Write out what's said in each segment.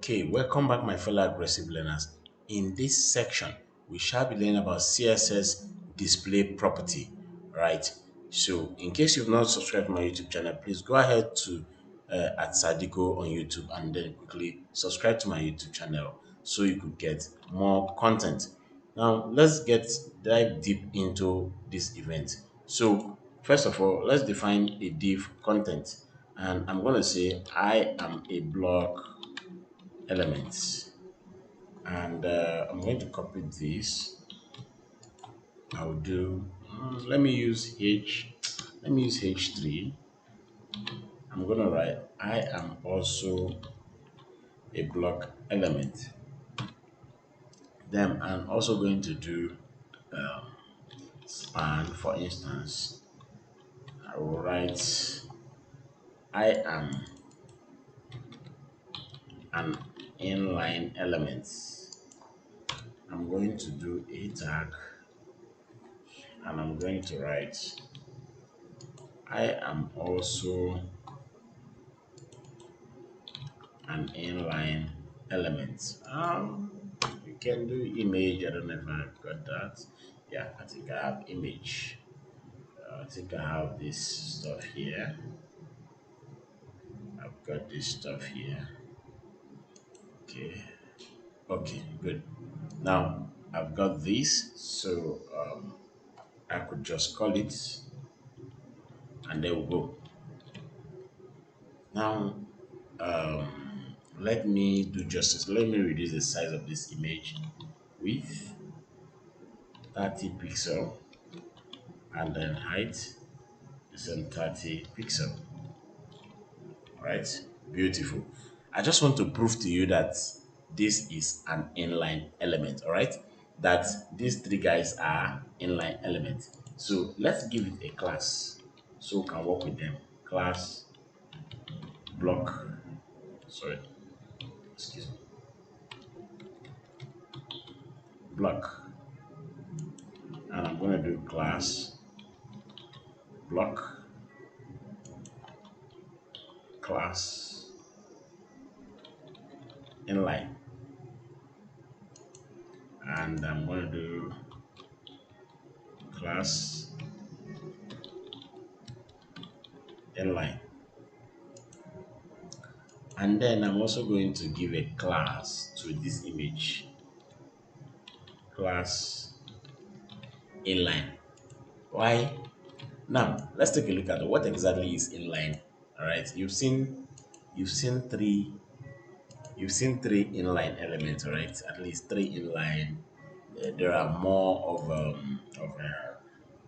Okay, welcome back, my fellow aggressive learners. In this section, we shall be learning about CSS display property, right? So, in case you've not subscribed to my YouTube channel, please go ahead to at Sadiko on YouTube and then quickly subscribe to my YouTube channel so you could get more content. Now, let's get dive deep into this event. So, first of all, let's define a div content, and I'm going to say I am a blog elements, and I'm going to copy this. I'll do let me use h3. I'm gonna write I am also a block element. Then I'm also going to do span. For instance, I will write I am an inline element. I'm going to do a tag, and I'm going to write I am also an inline element. You can do image. I don't know if I've got that. Yeah, I think I have image. I think I have this stuff here. I've got this stuff here. Okay. Okay, good. Now I've got this, so I could just call it, and there we go. Now, let me do justice. Let me reduce the size of this image with 30 pixel, and then height is in 30 pixel. Right? Beautiful. I just want to prove to you that this is an inline element, all right? That these three guys are inline elements. So let's give it a class so we can work with them. Class block, sorry, excuse me, block. And I'm going to do class block class inline. And I'm going to do class inline. And then I'm also going to give a class to this image, class inline. Why? Now let's take a look at what exactly is inline. All right, you've seen three inline elements, right? At least three inline. There are more of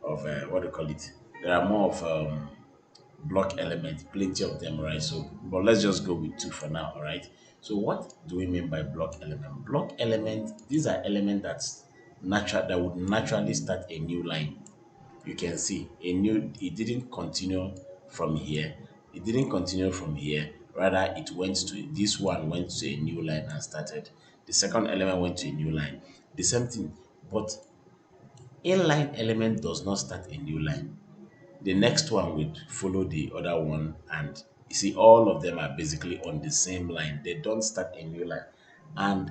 what do you call it? There are more of block elements, plenty of them, right? So, but let's just go with two for now, all right? So, what do we mean by block element? Block element, these are elements that would naturally start a new line. You can see it didn't continue from here. It didn't continue from here. Rather, this one went to a new line and started. The second element went to a new line. The same thing. But inline element does not start a new line. The next one would follow the other one, and you see all of them are basically on the same line. They don't start a new line. And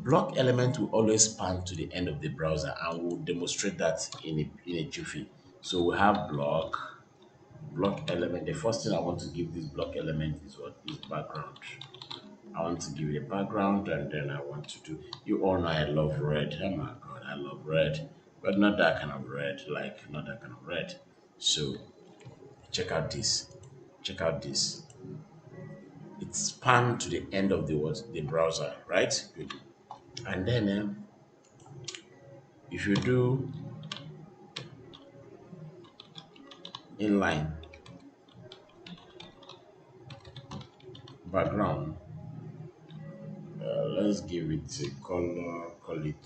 block element will always span to the end of the browser, and we'll demonstrate that in a jiffy. So we have block element. The first thing I want to give this block element is what is background. I want to give it a background, and then I want to do, you all know I love red. Oh my god, I love red. But not that kind of red, like not that kind of red. So check out this. Check out this. It's spanned to the end of the browser, right? Good. And then if you do inline background, let's give it a color, call it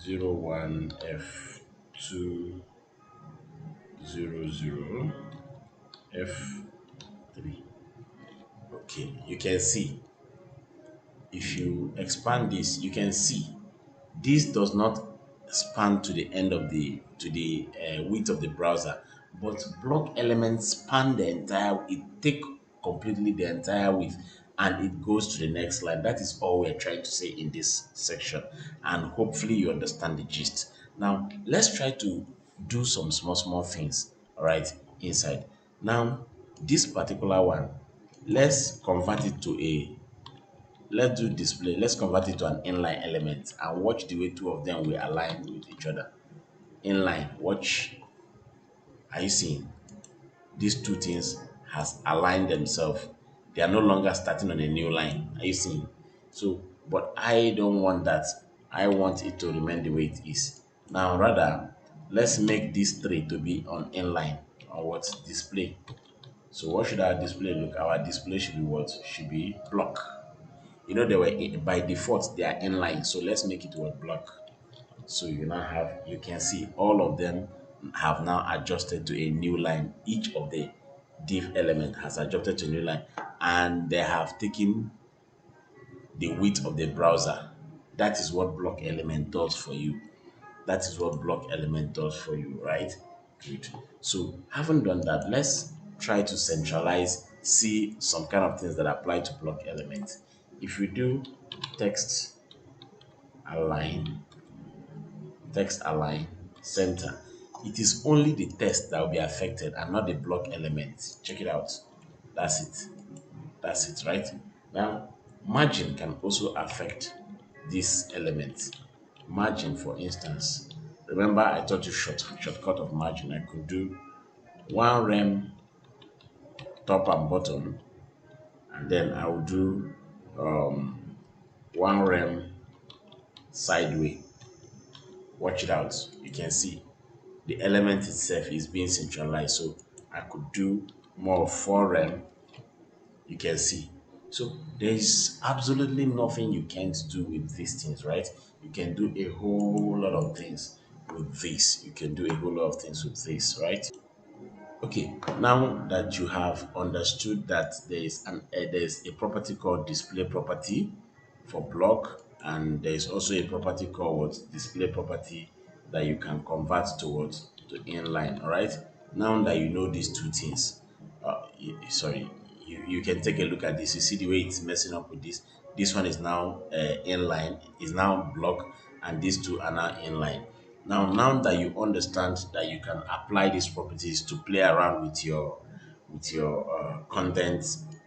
01F200 F3. Okay, you can see, if you expand this, you can see this does not span to the end of the width of the browser, but block elements span the entire, it take completely the entire width. and it goes to the next line. That is all we're trying to say in this section, and hopefully you understand the gist. Now let's try to do some small things, all right, inside. Now this particular one, let's convert it to a, let's do display, let's convert it to an inline element and watch the way two of them will align with each other. Inline, watch, are you seeing? These two things has aligned themselves. They are no longer starting on a new line. Are you seeing? So, but I don't want that. I want it to remain the way it is. Now, rather, let's make these three to be on inline or what display. So, what should our display look? Our display should be what? Should be block. You know, they were by default they are inline. So let's make it what block. So you now have, you can see all of them have now adjusted to a new line. Each of the div element has adjusted to a new line, and they have taken the width of the browser. That is what block element does for you. That is what block element does for you, right? Good. So having done that, let's try to centralize, see some kind of things that apply to block elements. If we do text align, text align center, it is only the text that will be affected and not the block element. Check it out. That's it. That's it, right? Now, margin can also affect this element. Margin, for instance, remember I taught you shortcut of margin. I could do one rem top and bottom, and then I will do one rem sideway. Watch it out. You can see the element itself is being centralized. So I could do more of 4rem. You can see. So there is absolutely nothing you can't do with these things, right? You can do a whole lot of things with this. You can do a whole lot of things with this, right? Okay, now that you have understood that there's a property called display property for block, and there's also a property called what, display property, that you can convert towards to inline. All right. Now that you know these two things, sorry, you can take a look at this. You see the way it's messing up with this. This one is now inline, is now block, and these two are now inline. Now that you understand that you can apply these properties to play around with your content,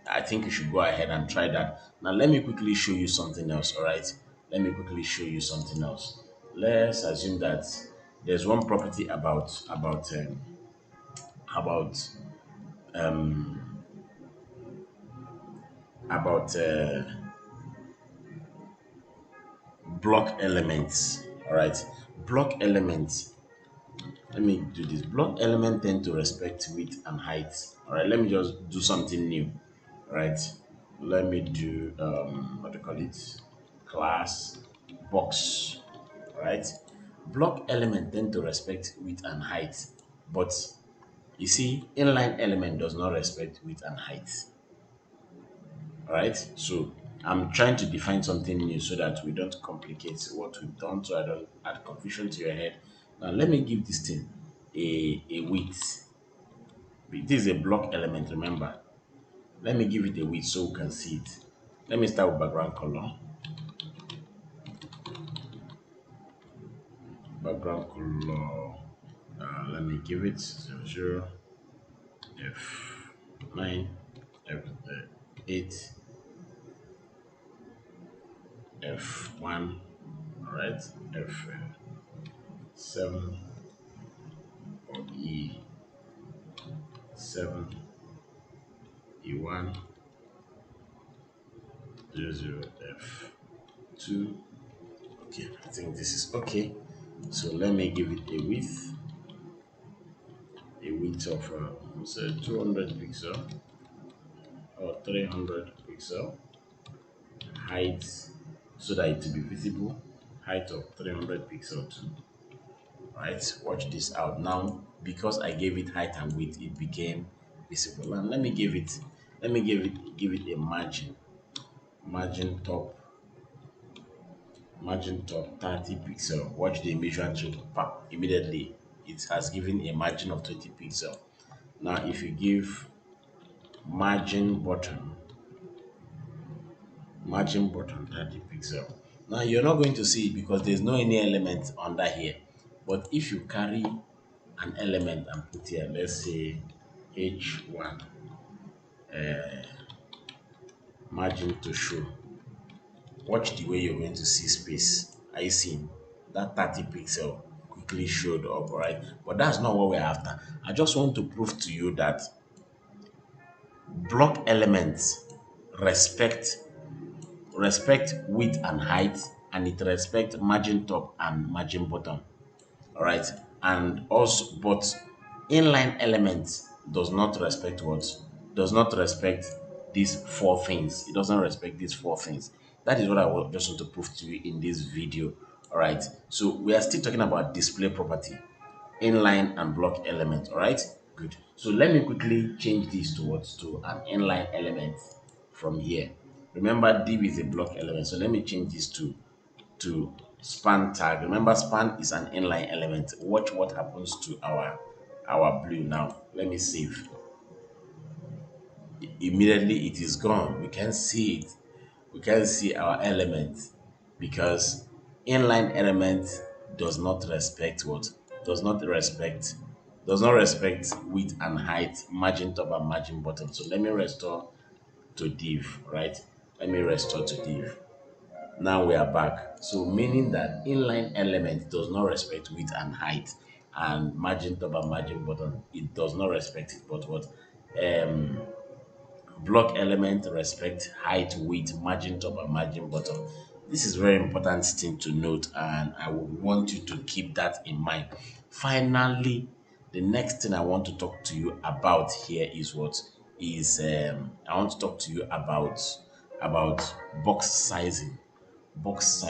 I think you should go ahead and try that. Now let me quickly show you something else. All right, let me quickly show you something else. Let's assume that there's one property about about block elements. All right, block elements, let me do this. Block element tend to respect width and height. All right, let me just do something new. All right, let me do what do you call it, class box. All right, block element tend to respect width and height, but you see inline element does not respect width and height. All right, so I'm trying to define something new so that we don't complicate what we've done, so I don't add confusion to your head. Now let me give this thing a width. This is a block element, remember. Let me give it a width so we can see it. Let me start with background color. Background color, let me give it 00, F9, F8, F1, all right, F7, or E7, E1, 00F2. Okay, I think this is okay. So let me give it a width of say 200 pixel or 300 pixel, height so that it will be visible, height of 300 pixel too. Right, watch this out. Now because I gave it height and width, it became visible. And let me give it a margin top, margin top 30 pixel. Watch the image to pop immediately. It has given a margin of 20 pixel. Now if you give margin bottom margin button 30 pixel. Now you're not going to see it because there's no any element under here. But if you carry an element and put here, let's say H1 margin to show, watch the way you're going to see space. Are you seeing that 30 pixel quickly showed up, right? But that's not what we're after. I just want to prove to you that block elements respect width and height, and it respect margin top and margin bottom. All right. And also, but inline elements does not respect what? Does not respect these four things. It doesn't respect these four things. That is what I just want to prove to you in this video. All right. So we are still talking about display property, inline and block element. All right. Good. So let me quickly change this towards to an inline element from here. Remember, div is a block element. So let me change this to span tag. Remember, span is an inline element. Watch what happens to our blue now. Let me save. Immediately it is gone. We can see it. We can see our element because inline element does not respect what? Does not respect width and height, margin top and margin bottom. So let me restore to div, right? Let me restore to div. Now we are back. So meaning that inline element does not respect width and height, and margin top and margin bottom, it does not respect it. But what block element respect height, width, margin top and margin bottom. This is very important thing to note, and I would want you to keep that in mind. Finally, the next thing I want to talk to you about here is what is I want to talk to you about box sizing. Box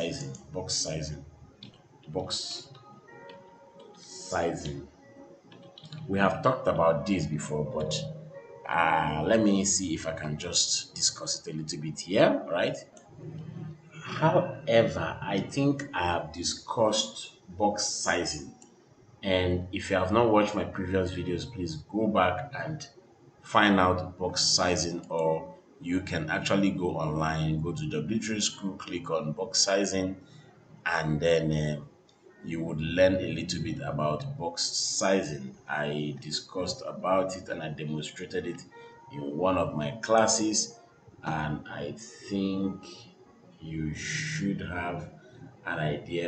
sizing. We have talked about this before, but let me see if I can just discuss it a little bit here, right? However, I think I have discussed box sizing, and if you have not watched my previous videos, please go back and find out box sizing, or you can actually go online, go to W3 School, click on box sizing, and then you would learn a little bit about box sizing. I discussed about it and I demonstrated it in one of my classes, and I think you should have an idea